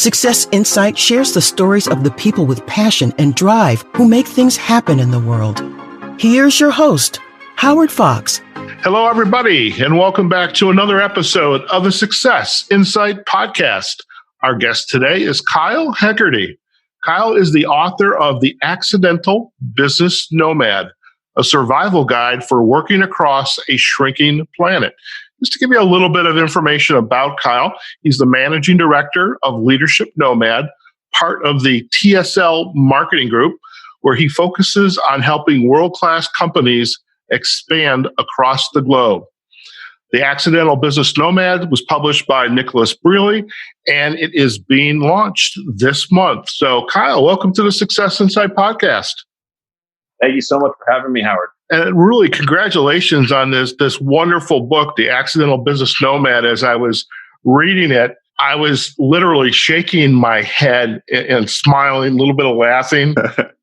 Success Insight shares the stories of the people with passion and drive who make things happen in the world. Here's your host, Howard Fox. Hello, everybody, and welcome back to another episode of the Success Insight podcast. Our guest today is Kyle Hegarty. Kyle is the author of The Accidental Business Nomad, a survival guide for working across a shrinking planet. Just to give you a little bit of information about Kyle, he's the managing director of Leadership Nomad, part of the TSL Marketing group, where he focuses on helping world-class companies expand across the globe. The Accidental Business Nomad was published by Nicholas Brealey, and it is being launched this month. So, Kyle, welcome to the Success Insight podcast. Thank you so much for having me, Howard. And really, congratulations on this wonderful book, The Accidental Business Nomad. As I was reading it, I was literally shaking my head and smiling, a little bit of laughing,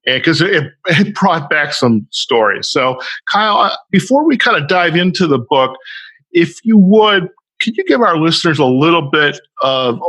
because it brought back some stories. So, Kyle, before we kind of dive into the book, if you would, could you give our listeners a little bit of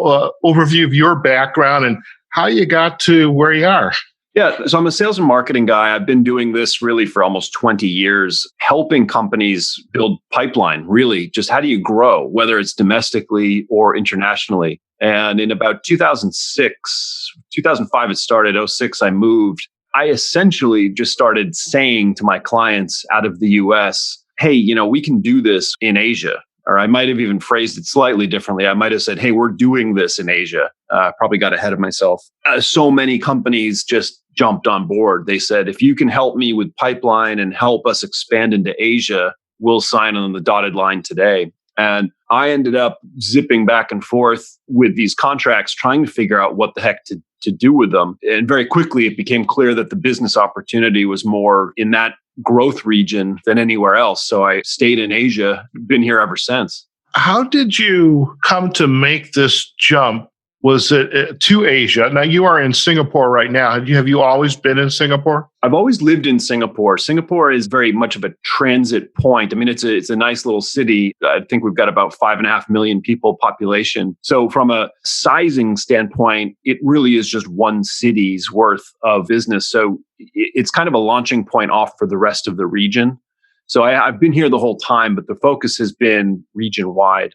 overview of your background and how you got to where you are? Yeah, so I'm a sales and marketing guy. I've been doing this really for almost 20 years, helping companies build pipeline, really. Just how do you grow, whether it's domestically or internationally? And in about 2005 it started, 2006 I moved. I essentially just started saying to my clients out of the US, hey, we can do this in Asia. Or I might have even phrased it slightly differently. I might have said, hey, we're doing this in Asia. Probably got ahead of myself. So many companies just jumped on board. They said, if you can help me with pipeline and help us expand into Asia, we'll sign on the dotted line today. And I ended up zipping back and forth with these contracts, trying to figure out what the heck to do with them. And very quickly, it became clear that the business opportunity was more in that growth region than anywhere else. So I stayed in Asia, been here ever since. How did you come to make this jump? Was it to Asia? Now you are in Singapore right now. Have you always been in Singapore? I've always lived in Singapore. Singapore is very much of a transit point. I mean, it's a nice little city. I think we've got about 5.5 million people population. So from a sizing standpoint, it really is just one city's worth of business. So it's kind of a launching point off for the rest of the region. So I've been here the whole time, but the focus has been region wide.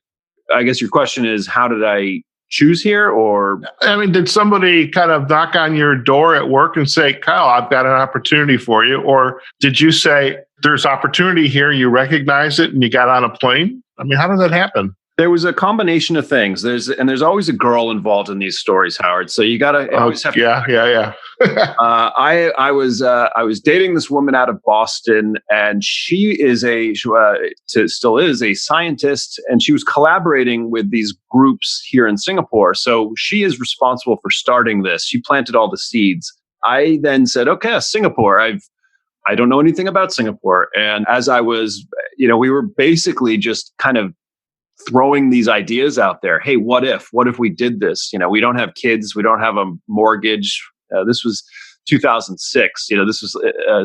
I guess your question is, how did I choose here? Or did somebody kind of knock on your door at work and say, Kyle, I've got an opportunity for you? Or did you say, there's opportunity here, you recognize it, and you got on a plane? How did that happen? There was a combination of things. There's always a girl involved in these stories, Howard. So you gotta always have. Yeah. I was dating this woman out of Boston, and she is still is a scientist, and she was collaborating with these groups here in Singapore. So she is responsible for starting this. She planted all the seeds. I then said, okay, Singapore. I don't know anything about Singapore, and as I was, we were basically just kind of throwing these ideas out there. Hey, what if we did this? We don't have kids. We don't have a mortgage. This was 2006. This was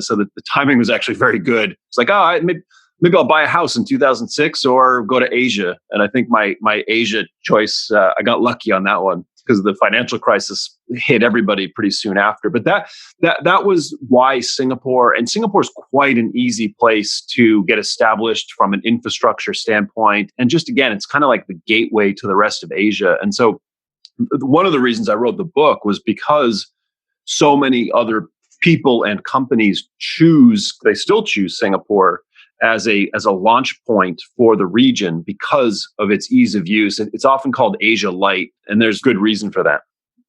so that the timing was actually very good. It's like, maybe I'll buy a house in 2006 or go to Asia. And I think my Asia choice, I got lucky on that one because the financial crisis hit everybody pretty soon after. But that was why Singapore, and Singapore is quite an easy place to get established from an infrastructure standpoint. And just again, it's kind of like the gateway to the rest of Asia. And so one of the reasons I wrote the book was because so many other people and companies they still choose Singapore as a launch point for the region because of its ease of use. It's often called Asia Light, and there's good reason for that.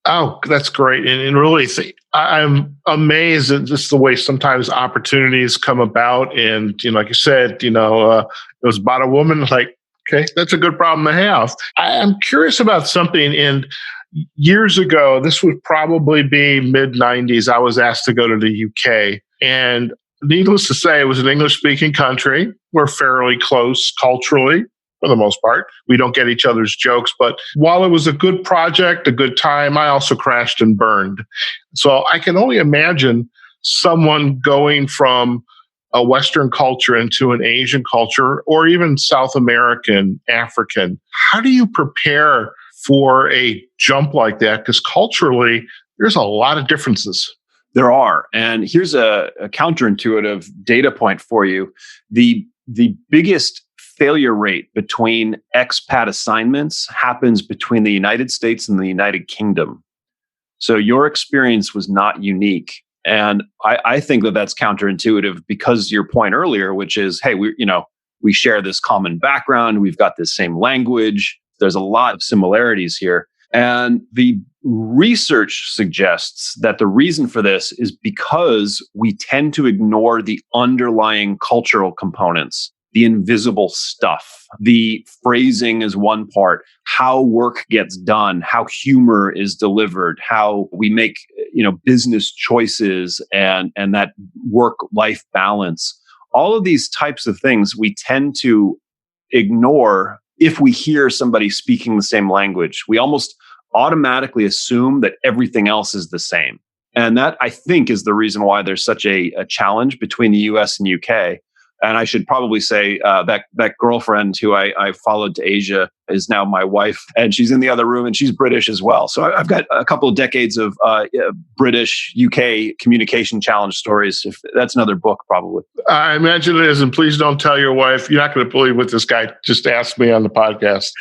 Oh, that's great. And really, I'm amazed at just the way sometimes opportunities come about. And, like you said, it was about a woman, like, okay, that's a good problem to have. I'm curious about something. And years ago, this would probably be mid-90s, I was asked to go to the UK. And needless to say, it was an English-speaking country. We're fairly close culturally, for the most part. We don't get each other's jokes. But while it was a good project, a good time, I also crashed and burned. So I can only imagine someone going from a Western culture into an Asian culture, or even South American, African. How do you prepare for a jump like that? Because culturally, there's a lot of differences. There are. And here's a counterintuitive data point for you. The biggest failure rate between expat assignments happens between the United States and the United Kingdom. So your experience was not unique. And I think that that's counterintuitive because your point earlier, which is, hey, we share this common background. We've got this same language. There's a lot of similarities here. And the research suggests that the reason for this is because we tend to ignore the underlying cultural components, the invisible stuff. The phrasing is one part, how work gets done, how humor is delivered, how we make, business choices and that work-life balance. All of these types of things we tend to ignore if we hear somebody speaking the same language. We almost automatically assume that everything else is the same. And that, I think, is the reason why there's such a challenge between the US and UK. And I should probably say that girlfriend who I followed to Asia is now my wife, and she's in the other room, and she's British as well. So I've got a couple of decades of British UK communication challenge stories. If that's another book, probably. I imagine it is, and please don't tell your wife. You're not going to believe what this guy just asked me on the podcast.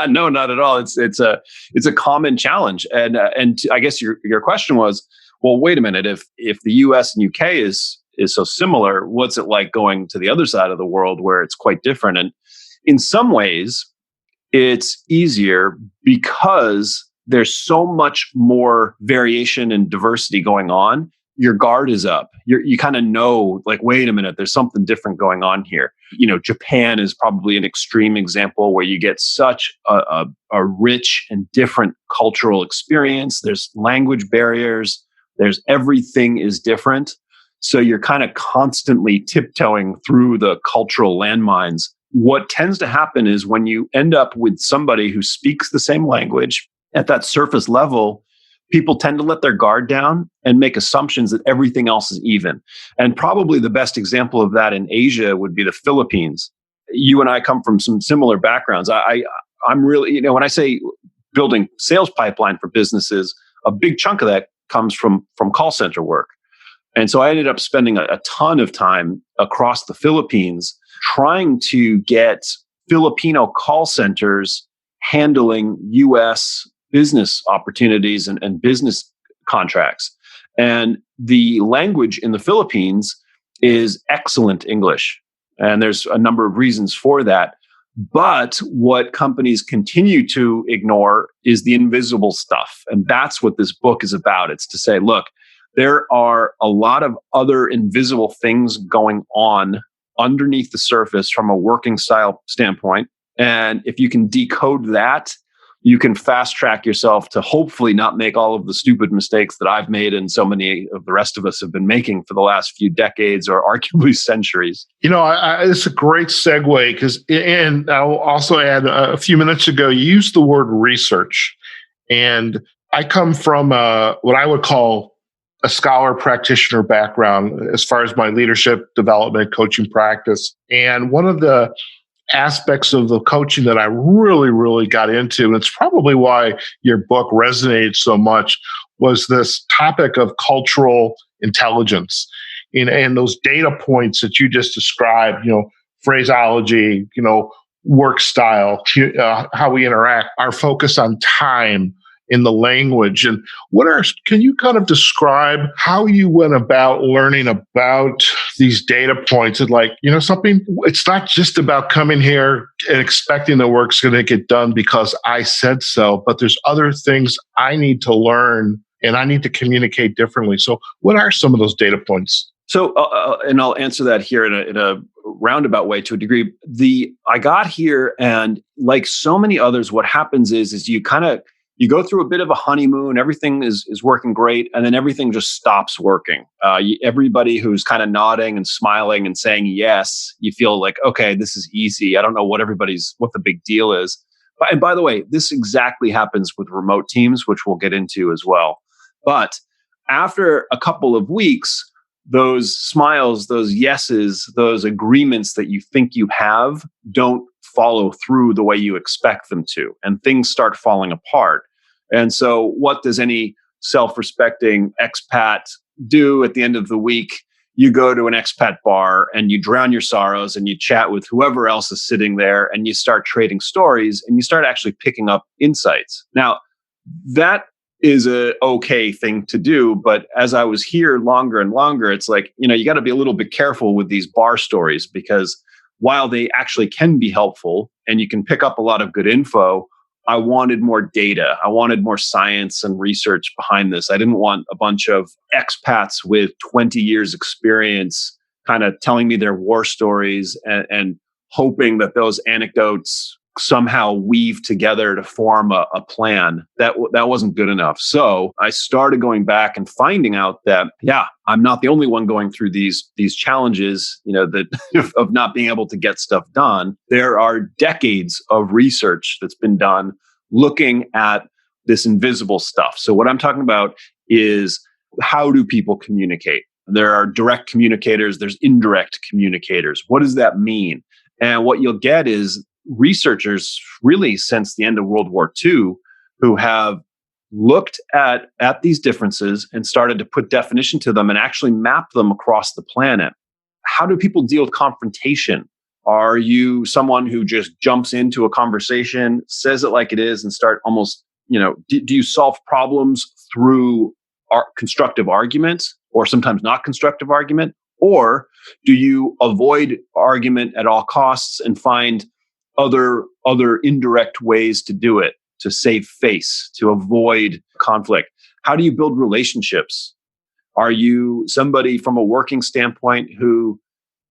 No, not at all. It's a common challenge, and I guess your question was, well, wait a minute. If the US and UK is so similar, what's it like going to the other side of the world where it's quite different? And in some ways, it's easier because there's so much more variation and diversity going on. Your guard is up. You kind of know, like, wait a minute, there's something different going on here. Japan is probably an extreme example where you get such a rich and different cultural experience. There's language barriers. There's everything is different. So you're kind of constantly tiptoeing through the cultural landmines. What tends to happen is when you end up with somebody who speaks the same language at that surface level, people tend to let their guard down and make assumptions that everything else is even. And probably the best example of that in Asia would be the Philippines. You and I come from some similar backgrounds. I'm really, when I say building sales pipeline for businesses, a big chunk of that comes from call center work. And so I ended up spending a ton of time across the Philippines trying to get Filipino call centers handling US business opportunities and business contracts. And the language in the Philippines is excellent English. And there's a number of reasons for that. But what companies continue to ignore is the invisible stuff. And that's what this book is about. It's to say, look, there are a lot of other invisible things going on underneath the surface from a working style standpoint. And if you can decode that, you can fast track yourself to hopefully not make all of the stupid mistakes that I've made and so many of the rest of us have been making for the last few decades or arguably centuries. It's a great segue because, and I'll also add, a few minutes ago, you used the word research. And I come from what I would call a scholar practitioner background as far as my leadership development coaching practice. And one of the aspects of the coaching that I really, really got into, and it's probably why your book resonated so much, was this topic of cultural intelligence and those data points that you just described, phraseology, work style, how we interact, our focus on time, in the language. And can you kind of describe how you went about learning about these data points? And something, it's not just about coming here and expecting the work's going to get done because I said so, but there's other things I need to learn and I need to communicate differently. So what are some of those data points? So, and I'll answer that here in a roundabout way to a degree. I got here, and like so many others, what happens is you go through a bit of a honeymoon, everything is working great, and then everything just stops working. Everybody who's kind of nodding and smiling and saying yes, you feel like, okay, this is easy. I don't know what the big deal is. And by the way, this exactly happens with remote teams, which we'll get into as well. But after a couple of weeks, those smiles, those yeses, those agreements that you think you have don't follow through the way you expect them to, and things start falling apart. And so what does any self-respecting expat do at the end of the week? You go to an expat bar and you drown your sorrows and you chat with whoever else is sitting there and you start trading stories and you start actually picking up insights. Now, that is a okay thing to do, but as I was here longer and longer, it's like, you got to be a little bit careful with these bar stories, because while they actually can be helpful and you can pick up a lot of good info, I wanted more data. I wanted more science and research behind this. I didn't want a bunch of expats with 20 years experience kind of telling me their war stories and hoping that those anecdotes somehow weave together to form a plan. That wasn't good enough. So I started going back and finding out that, I'm not the only one going through these challenges, that of not being able to get stuff done. There are decades of research that's been done looking at this invisible stuff. So what I'm talking about is, how do people communicate? There are direct communicators, there's indirect communicators. What does that mean? And what you'll get is researchers really since the end of World War II who have looked at these differences and started to put definition to them and actually map them across the planet. How do people deal with confrontation? Are you someone who just jumps into a conversation, says it like it is, and start almost, do you solve problems through constructive arguments, or sometimes not constructive argument? Or do you avoid argument at all costs and find other indirect ways to do it, to save face, to avoid conflict? How do you build relationships? Are you somebody from a working standpoint who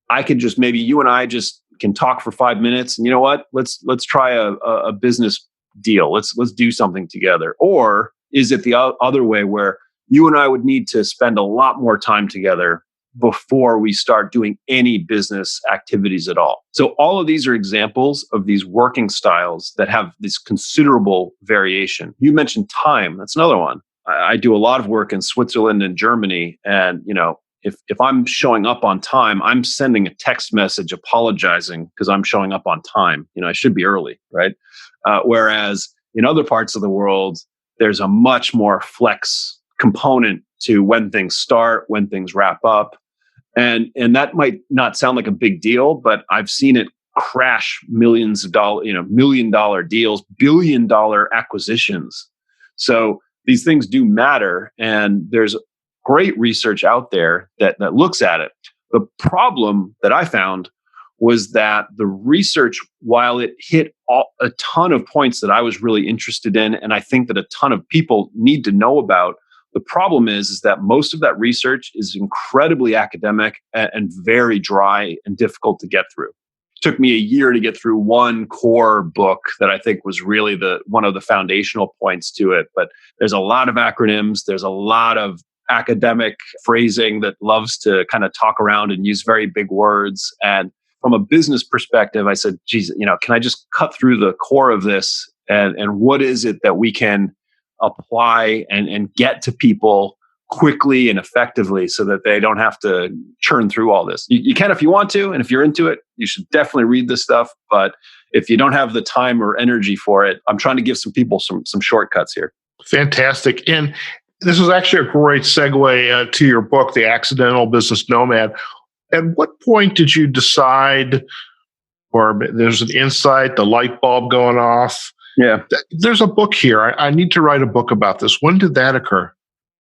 I could just, maybe you and I just can talk for 5 minutes and you know what, let's try a business deal. Let's do something together. Or is it the other way where you and I would need to spend a lot more time together before we start doing any business activities at all? So all of these are examples of these working styles that have this considerable variation. You mentioned time. That's another one. I do a lot of work in Switzerland and Germany. And, if I'm showing up on time, I'm sending a text message apologizing because I'm showing up on time. I should be early, right? Whereas in other parts of the world, there's a much more flex component to when things start, when things wrap up. And that might not sound like a big deal, but I've seen it crash millions of dollars, $1 million deals, $1 billion acquisitions. So these things do matter. And there's great research out there that looks at it. The problem that I found was that the research, while it hit a ton of points that I was really interested in, and I think that a ton of people need to know about, the problem is that most of that research is incredibly academic and very dry and difficult to get through. It took me a year to get through one core book that I think was really one of the foundational points to it. But there's a lot of acronyms. There's a lot of academic phrasing that loves to kind of talk around and use very big words. And from a business perspective, I said, geez, can I just cut through the core of this? And what is it that we can apply and get to people quickly and effectively so that they don't have to churn through all this? You can if you want to, and if you're into it, you should definitely read this stuff. But if you don't have the time or energy for it, I'm trying to give some people some shortcuts here. Fantastic. And this is actually a great segue to your book, The Accidental Business Nomad. At what point did you decide, or there's an insight, the light bulb going off? Yeah. There's a book here. I need to write a book about this. When did that occur?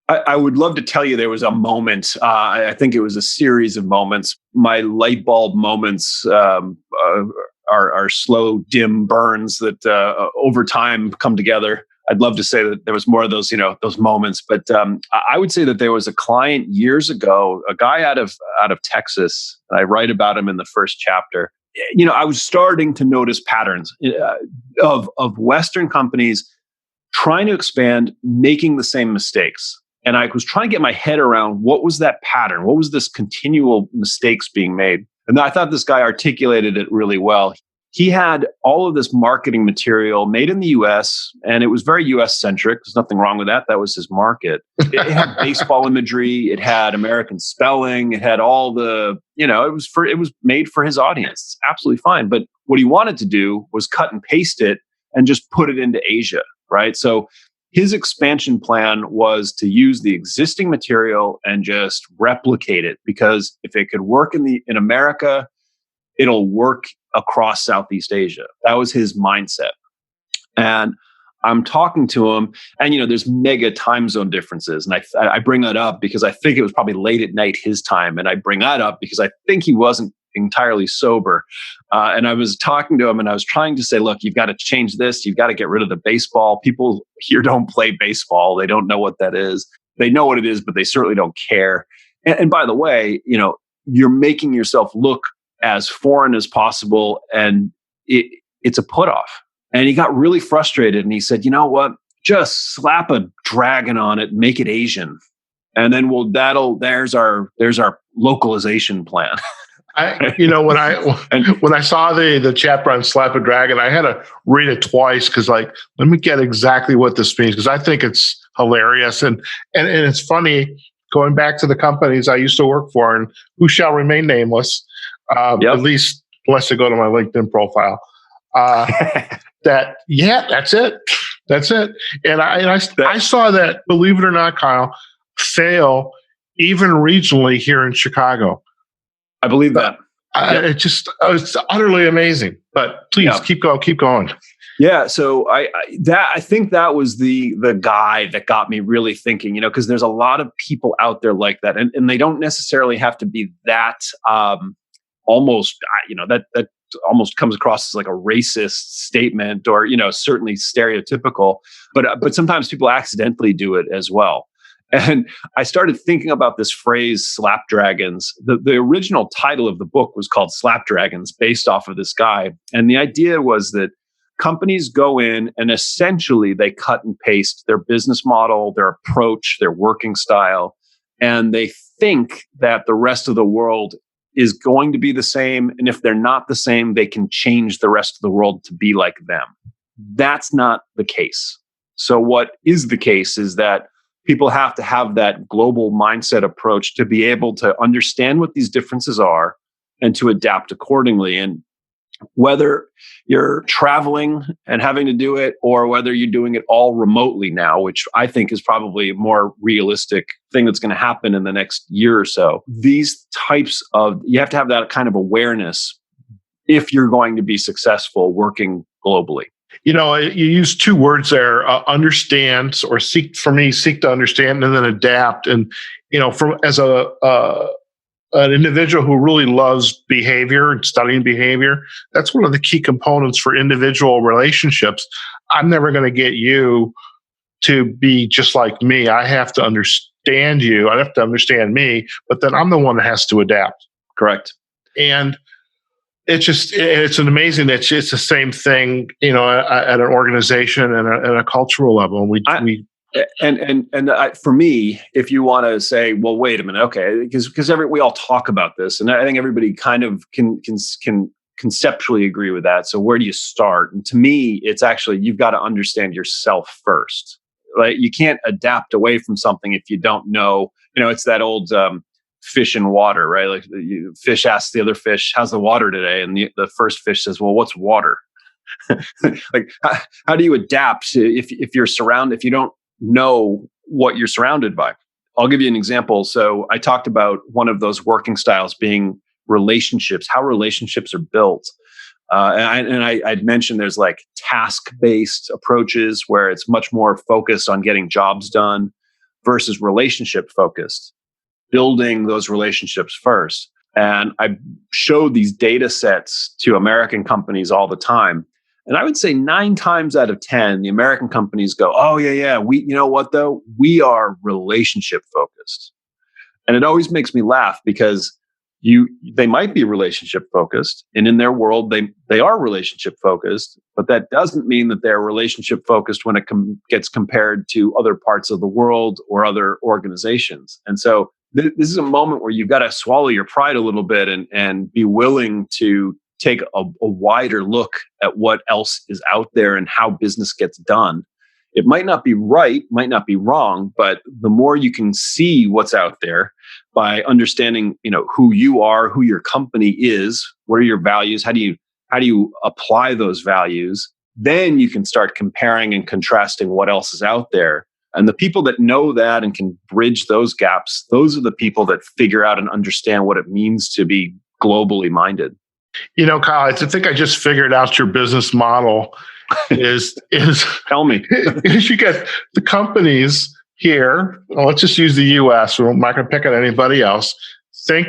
I would love to tell you there was a moment. I think it was a series of moments. My light bulb moments are slow, dim burns that over time come together. I'd love to say that there was more of those, those moments, but I would say that there was a client years ago, a guy out of Texas. I write about him in the first chapter. I was starting to notice patterns of Western companies trying to expand, making the same mistakes. And I was trying to get my head around what was that pattern? What was this continual mistakes being made? And I thought this guy articulated it really well. he had all of this marketing material made in the US, and it was very US centric. There's nothing wrong with that. That was his market. It had baseball imagery, it had American spelling, it had all the, it was made for his audience. It's absolutely fine. But what he wanted to do was cut and paste it and just put it into Asia, right? So his expansion plan was to use the existing material and just replicate it, because if it could work in America, it'll work across Southeast Asia. That was his mindset. And I'm talking to him, and there's mega time zone differences. And I bring that up because I think it was probably late at night his time. And I bring that up because I think he wasn't entirely sober. And I was talking to him and I was trying to say, look, you've got to change this. You've got to get rid of the baseball. People here don't play baseball. They don't know what that is. They know what it is, but they certainly don't care. And by the way, you're making yourself look as foreign as possible, and it's a put off. And he got really frustrated, and he said, you know what, just slap a dragon on it, make it Asian, and then there's our localization plan. When I saw the chapter on slap a dragon, I had to read it twice because let me get exactly what this means, because I think it's hilarious and it's funny. Going back to the companies I used to work for, and who shall remain nameless, at least unless they go to my LinkedIn profile. That's it. And I saw that, believe it or not, Kyle, fail even regionally here in Chicago. I believe that. It's utterly amazing. But please keep going. Yeah, so I think that was the guy that got me really thinking, because there's a lot of people out there like that, and they don't necessarily have to be that almost, that almost comes across as like a racist statement, or certainly stereotypical, but sometimes people accidentally do it as well. And I started thinking about this phrase, slapdragons. The original title of the book was called Slapdragons, based off of this guy. And the idea was that companies go in and essentially they cut and paste their business model, their approach, their working style, and they think that the rest of the world is going to be the same. And if they're not the same, they can change the rest of the world to be like them. That's not the case. So what is the case is that people have to have that global mindset approach to be able to understand what these differences are and to adapt accordingly. And whether you're traveling and having to do it, or whether you're doing it all remotely now, which I think is probably a more realistic thing that's going to happen in the next year or so, you have to have that kind of awareness if you're going to be successful working globally. You use two words there, understand, or seek to understand, and then adapt. And, as an individual who really loves behavior and studying behavior, that's one of the key components for individual relationships. I'm never going to get you to be just like me. I have to understand you. I have to understand me, but then I'm the one that has to adapt. Correct. And it's an amazing that it's the same thing, at an organization and a cultural level. For me, if you want to say, well, wait a minute, okay, because we all talk about this, and I think everybody kind of can conceptually agree with that. So where do you start? And to me, it's actually, you've got to understand yourself first. Like, you can't adapt away from something if you don't know. It's that old fish in water, right? Like fish asks the other fish, "How's the water today?" And the first fish says, "Well, what's water?" Like, how do you adapt if you don't know what you're surrounded by? I'll give you an example. So I talked about one of those working styles being relationships, how relationships are built. And I'd mentioned there's like task-based approaches where it's much more focused on getting jobs done versus relationship-focused, building those relationships first. And I showed these data sets to American companies all the time. And I would say 9 times out of 10, the American companies go, "Oh, yeah. You know what, though? We are relationship focused." And it always makes me laugh because they might be relationship focused, and in their world, they are relationship focused, but that doesn't mean that they're relationship focused when it gets compared to other parts of the world or other organizations. And so this is a moment where you've got to swallow your pride a little bit and be willing to take a wider look at what else is out there and how business gets done. It might not be right, might not be wrong, but the more you can see what's out there by understanding, who you are, who your company is, what are your values, how do you apply those values, then you can start comparing and contrasting what else is out there. And the people that know that and can bridge those gaps, those are the people that figure out and understand what it means to be globally minded. Kyle, I think I just figured out your business model is tell me. Is you get the companies here, let's just use the US, we're not going to pick on anybody else, think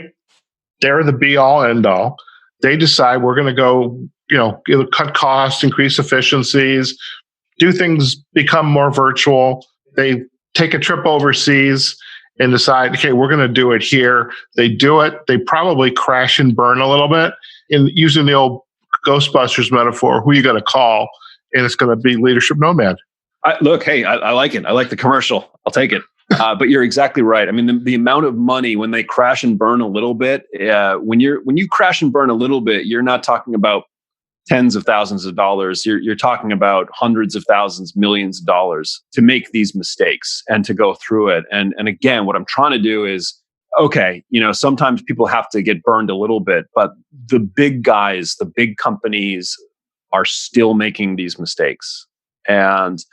they're the be all end all. They decide we're going to go, either cut costs, increase efficiencies, do things become more virtual. They take a trip overseas and decide, okay, we're going to do it here. They do it. They probably crash and burn a little bit. In using the old Ghostbusters metaphor, who you going to call? And it's going to be Leadership Nomad. I like it. I like the commercial. I'll take it. But you're exactly right. I mean, the amount of money when they crash and burn a little bit, when you crash and burn a little bit, you're not talking about tens of thousands of dollars. You're talking about hundreds of thousands, millions of dollars to make these mistakes and to go through it. And again, what I'm trying to do is, okay, sometimes people have to get burned a little bit, but the big guys, the big companies are still making these mistakes. And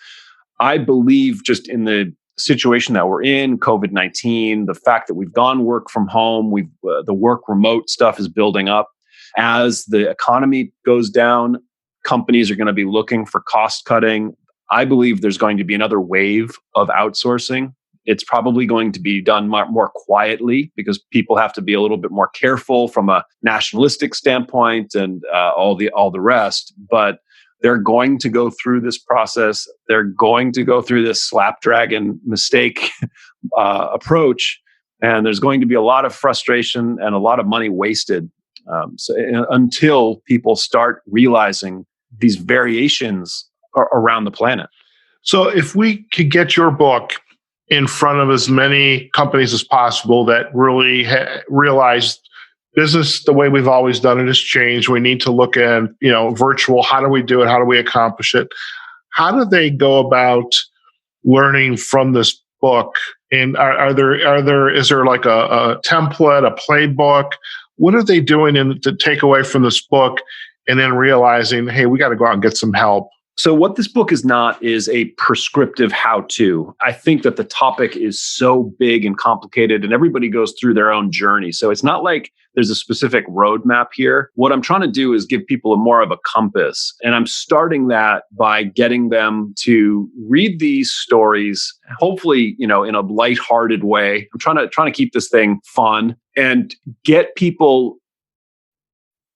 I believe just in the situation that we're in, COVID-19, the fact that we've gone work from home, the work remote stuff is building up. As the economy goes down, companies are going to be looking for cost cutting. I believe there's going to be another wave of outsourcing. It's probably going to be done more quietly because people have to be a little bit more careful from a nationalistic standpoint and all the rest. But they're going to go through this process. They're going to go through this slapdragon mistake approach, and there's going to be a lot of frustration and a lot of money wasted. Until people start realizing these variations around the planet. So if we could get your book in front of as many companies as possible that really realize business, the way we've always done it, has changed. We need to look at, virtual. How do we do it? How do we accomplish it? How do they go about learning from this book? And is there like a template, a playbook? What are they doing to take away from this book and then realizing, hey, we got to go out and get some help? So what this book is not is a prescriptive how-to. I think that the topic is so big and complicated and everybody goes through their own journey. So it's not like there's a specific roadmap here. What I'm trying to do is give people more of a compass. And I'm starting that by getting them to read these stories, hopefully, in a lighthearted way. I'm trying to keep this thing fun and get people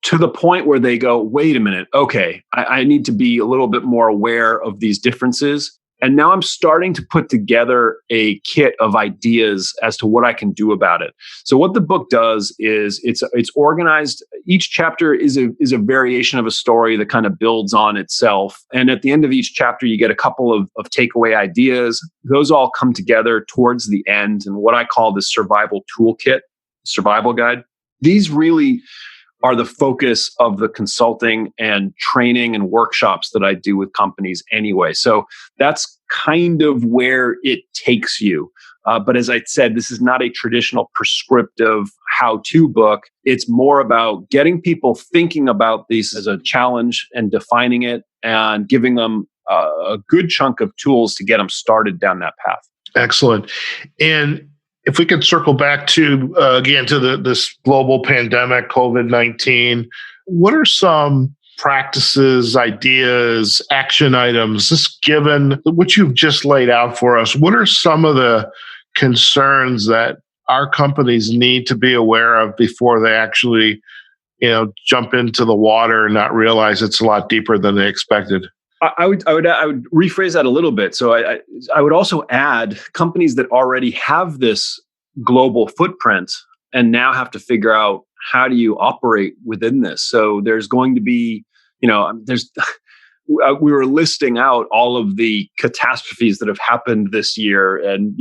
to the point where they go, wait a minute, okay, I need to be a little bit more aware of these differences. And now I'm starting to put together a kit of ideas as to what I can do about it. So what the book does is it's organized. Each chapter is a variation of a story that kind of builds on itself. And at the end of each chapter, you get a couple of takeaway ideas. Those all come together towards the end. And what I call the survival toolkit, survival guide. These really are the focus of the consulting and training and workshops that I do with companies anyway. So that's kind of where it takes you. But as I said, this is not a traditional prescriptive how-to book. It's more about getting people thinking about these as a challenge and defining it and giving them a good chunk of tools to get them started down that path. Excellent. And if we could circle back to, again, to this global pandemic, COVID-19, what are some practices, ideas, action items, just given what you've just laid out for us? What are some of the concerns that our companies need to be aware of before they actually, jump into the water and not realize it's a lot deeper than they expected? I would rephrase that a little bit. So I would also add companies that already have this global footprint and now have to figure out how do you operate within this. So there's going to be, we were listing out all of the catastrophes that have happened this year. And,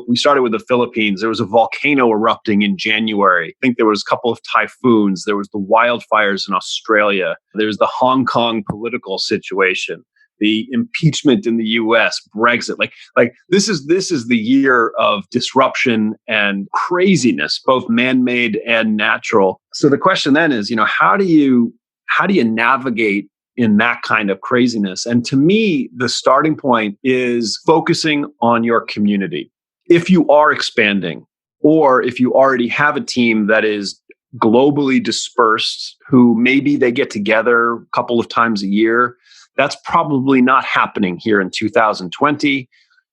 we started with the Philippines. There was a volcano erupting in January. I think there was a couple of typhoons. There was the wildfires in Australia. There's the Hong Kong political situation, the impeachment in the US, Brexit. Like this is the year of disruption and craziness, both man-made and natural. So the question then is, how do you navigate in that kind of craziness? And to me, the starting point is focusing on your community. If you are expanding, or if you already have a team that is globally dispersed, who maybe they get together a couple of times a year, that's probably not happening here in 2020.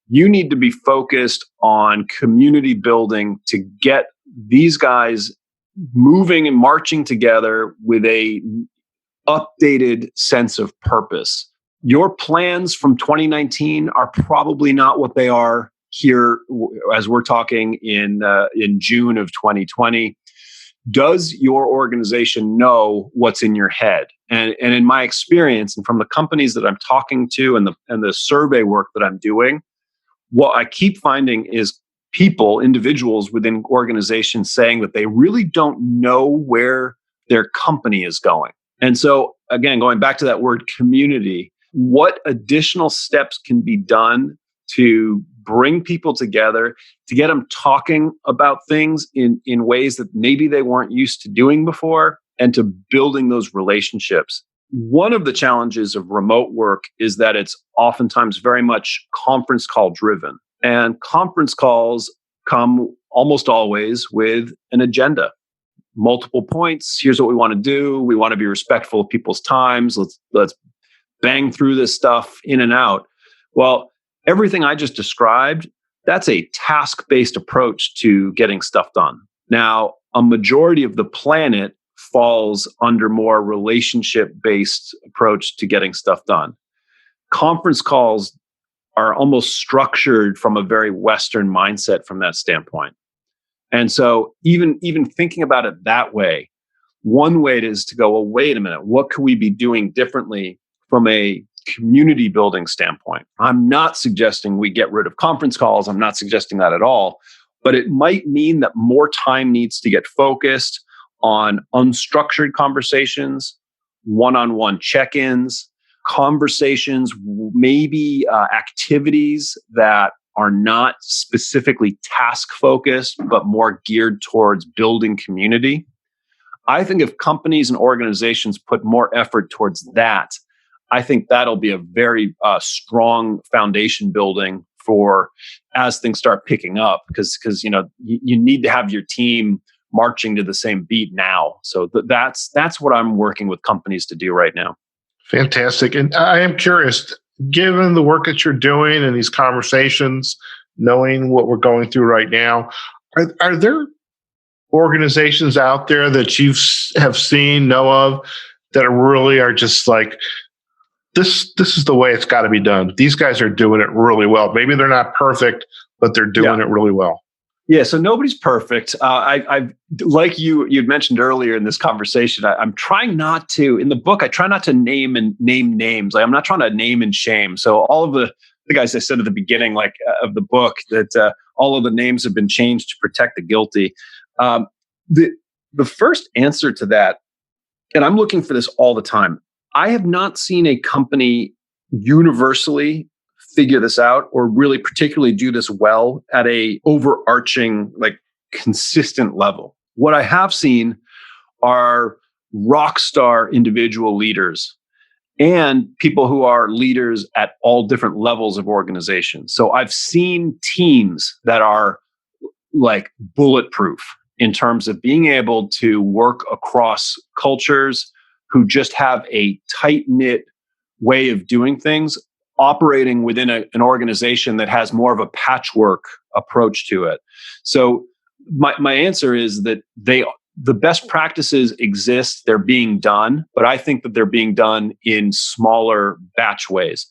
You need to be focused on community building to get these guys moving and marching together with a updated sense of purpose. Your plans from 2019 are probably not what they are here as we're talking in June of 2020. Does your organization know what's in your head? And in my experience, and from the companies that I'm talking to and the survey work that I'm doing, what I keep finding is individuals within organizations saying that they really don't know where their company is going. And so, again, going back to that word community, what additional steps can be done to bring people together, to get them talking about things in ways that maybe they weren't used to doing before, and to building those relationships? One of the challenges of remote work is that it's oftentimes very much conference call driven. And conference calls come almost always with an agenda. Multiple points. Here's what we want to do. We want to be respectful of people's times. Let's bang through this stuff in and out. Well, everything I just described, that's a task-based approach to getting stuff done. Now, a majority of the planet falls under more relationship-based approach to getting stuff done. Conference calls are almost structured from a very Western mindset from that standpoint. And so even thinking about it that way, one way is to go, well, wait a minute, what could we be doing differently from a community building standpoint? I'm not suggesting we get rid of conference calls. I'm not suggesting that at all. But it might mean that more time needs to get focused on unstructured conversations, one-on-one check-ins, conversations, maybe activities that are not specifically task focused, but more geared towards building community. I think if companies and organizations put more effort towards that, I think that'll be a very strong foundation building for as things start picking up, because you need to have your team marching to the same beat now. So that's what I'm working with companies to do right now. Fantastic. And I am curious, given the work that you're doing and these conversations, knowing what we're going through right now, are there organizations out there that you have seen, know of, that really are just like, this is the way it's got to be done? These guys are doing it really well. Maybe they're not perfect, but they're doing it really well. Yeah, so nobody's perfect. I like you'd mentioned earlier in this conversation, I'm trying not to, in the book, I try not to name names. Like, I'm not trying to name and shame. So all of the guys I said at the beginning, of the book, that all of the names have been changed to protect the guilty. The first answer to that, and I'm looking for this all the time, I have not seen a company universally figure this out or really particularly do this well at a overarching, consistent level. What I have seen are rock star individual leaders and people who are leaders at all different levels of organizations. So I've seen teams that are bulletproof in terms of being able to work across cultures, who just have a tight-knit way of doing things, operating within an organization that has more of a patchwork approach to it. So my answer is that the best practices exist, they're being done, but I think that they're being done in smaller batch ways.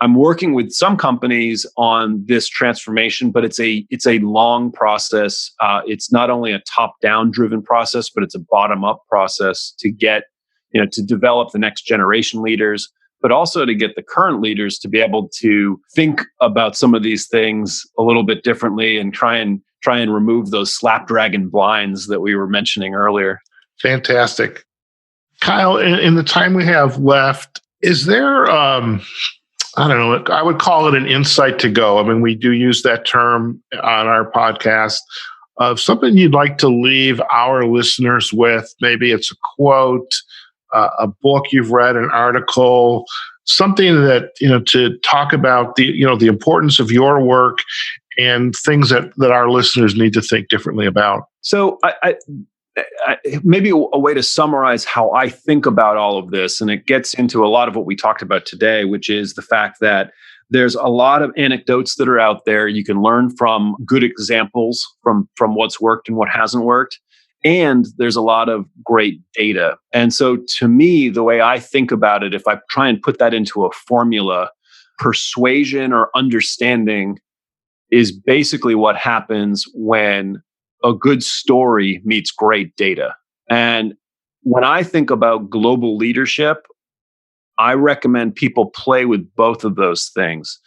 I'm working with some companies on this transformation, but it's a long process. It's not only a top-down driven process, but it's a bottom-up process to get, to develop the next generation leaders, but also to get the current leaders to be able to think about some of these things a little bit differently and try and remove those slapdragon blinds that we were mentioning earlier. Fantastic. Kyle, in the time we have left, is there, I don't know, I would call it an insight to go. I mean, we do use that term on our podcast, of something you'd like to leave our listeners with. Maybe it's a quote, a book you've read, an article, something that, to talk about the importance of your work and things that our listeners need to think differently about. So I maybe a way to summarize how I think about all of this, and it gets into a lot of what we talked about today, which is the fact that there's a lot of anecdotes that are out there. You can learn from good examples from what's worked and what hasn't worked. And there's a lot of great data. And so to me, the way I think about it, if I try and put that into a formula, persuasion or understanding is basically what happens when a good story meets great data. And when I think about global leadership, I recommend people play with both of those things.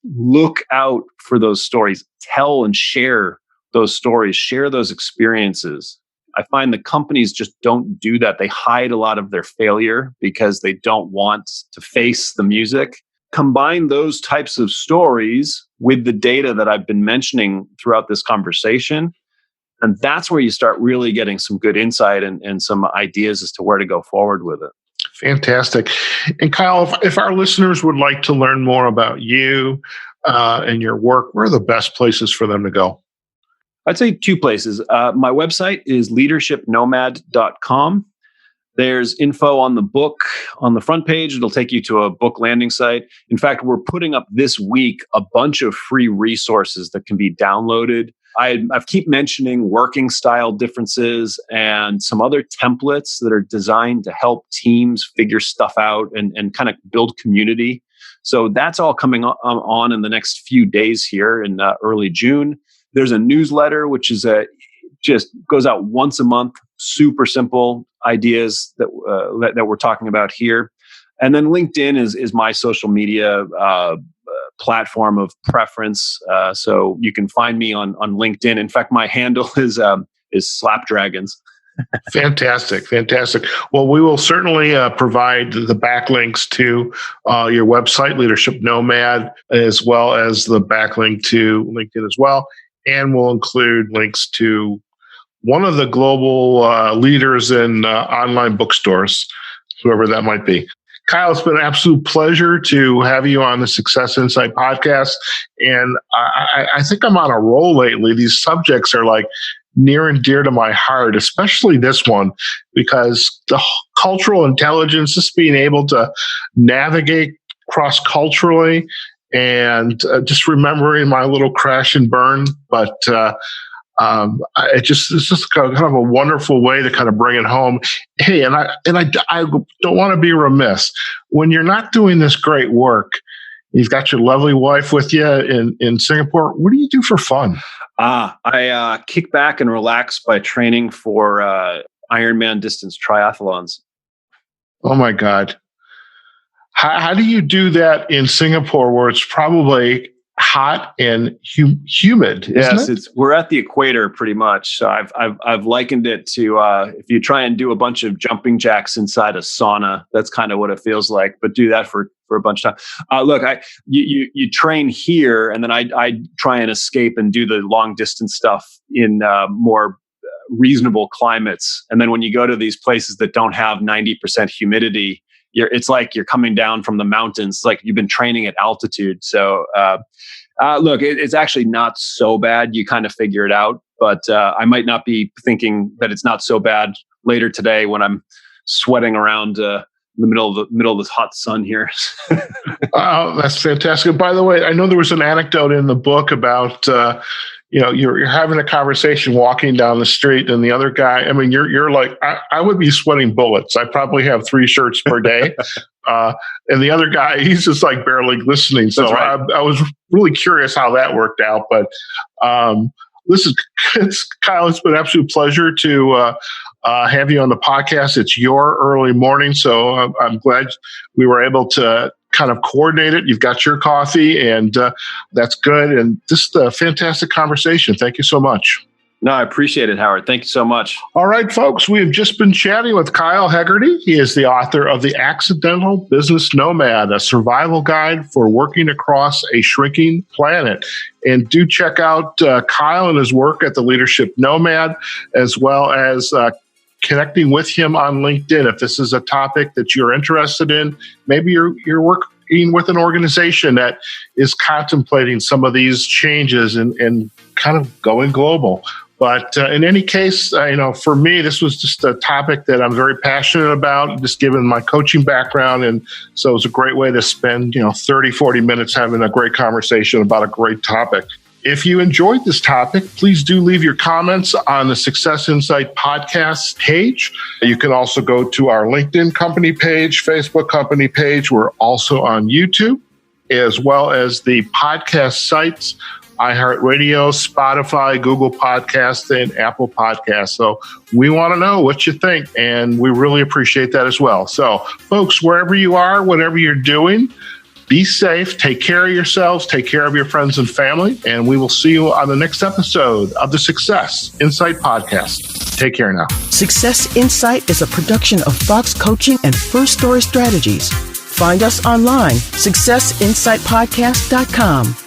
Look out for those stories. Tell and share those stories. Share those experiences. I find the companies just don't do that. They hide a lot of their failure because they don't want to face the music. Combine those types of stories with the data that I've been mentioning throughout this conversation. And that's where you start really getting some good insight and some ideas as to where to go forward with it. Fantastic. And Kyle, if our listeners would like to learn more about you and your work, where are the best places for them to go? I'd say two places. My website is leadershipnomad.com. There's info on the book on the front page. It'll take you to a book landing site. In fact, we're putting up this week a bunch of free resources that can be downloaded. I've keep mentioning working style differences and some other templates that are designed to help teams figure stuff out and kind of build community. So that's all coming on in the next few days here in early June. There's a newsletter, which is just goes out once a month, super simple ideas that we're talking about here. And then LinkedIn is my social media platform of preference. So you can find me on LinkedIn. In fact, my handle is Slapdragons. Fantastic. Well, we will certainly provide the backlinks to your website, Leadership Nomad, as well as the backlink to LinkedIn as well. And we'll include links to one of the global leaders in online bookstores, whoever that might be. Kyle, it's been an absolute pleasure to have you on the Success Insight podcast. And I think I'm on a roll lately. These subjects are like near and dear to my heart, especially this one, because the cultural intelligence, just being able to navigate cross-culturally and just remembering my little crash and burn. But it's just kind of a wonderful way to kind of bring it home. Hey, and I don't want to be remiss when you're not doing this great work. You've got your lovely wife with you in Singapore. What do you do for fun? I kick back and relax by training for Ironman distance triathlons. Oh my God. How do you do that in Singapore where it's probably hot and humid? Yes, we're at the equator pretty much. So I've likened it to if you try and do a bunch of jumping jacks inside a sauna, that's kind of what it feels like. But do that for a bunch of time. Look, you train here, and then I try and escape and do the long distance stuff in more reasonable climates. And then when you go to these places that don't have 90% humidity, it's like you're coming down from the mountains. It's like you've been training at altitude. So look, it's actually not so bad. You kind of figure it out. But I might not be thinking that it's not so bad later today when I'm sweating around in the middle of this hot sun here. Oh, that's fantastic. By the way, I know there was an anecdote in the book about you're having a conversation walking down the street, and the other guy, I mean, you're like, I would be sweating bullets. I probably have 3 shirts per day. And the other guy, he's just like barely listening. So right. I was really curious how that worked out. But listen, Kyle, it's been an absolute pleasure to have you on the podcast. It's your early morning, so I'm glad we were able to kind of coordinate it. You've got your coffee, and that's good. And just a fantastic conversation. Thank you so much. No, I appreciate it, Howard. Thank you so much. All right, folks, we have just been chatting with Kyle Hegarty. He is the author of The Accidental Business Nomad, a survival guide for working across a shrinking planet. And do check out Kyle and his work at the Leadership Nomad, as well as connecting with him on LinkedIn. If this is a topic that you're interested in, maybe you're working with an organization that is contemplating some of these changes and kind of going global. But in any case, for me, this was just a topic that I'm very passionate about, just given my coaching background. And so it was a great way to spend, 30, 40 minutes having a great conversation about a great topic. If you enjoyed this topic, please do leave your comments on the Success Insight podcast page. You can also go to our LinkedIn company page, Facebook company page. We're also on YouTube, as well as the podcast sites, iHeartRadio, Spotify, Google Podcasts, and Apple Podcasts. So we want to know what you think, and we really appreciate that as well. So, folks, wherever you are, whatever you're doing, be safe, take care of yourselves, take care of your friends and family, and we will see you on the next episode of the Success Insight Podcast. Take care now. Success Insight is a production of Fox Coaching and First Story Strategies. Find us online, successinsightpodcast.com.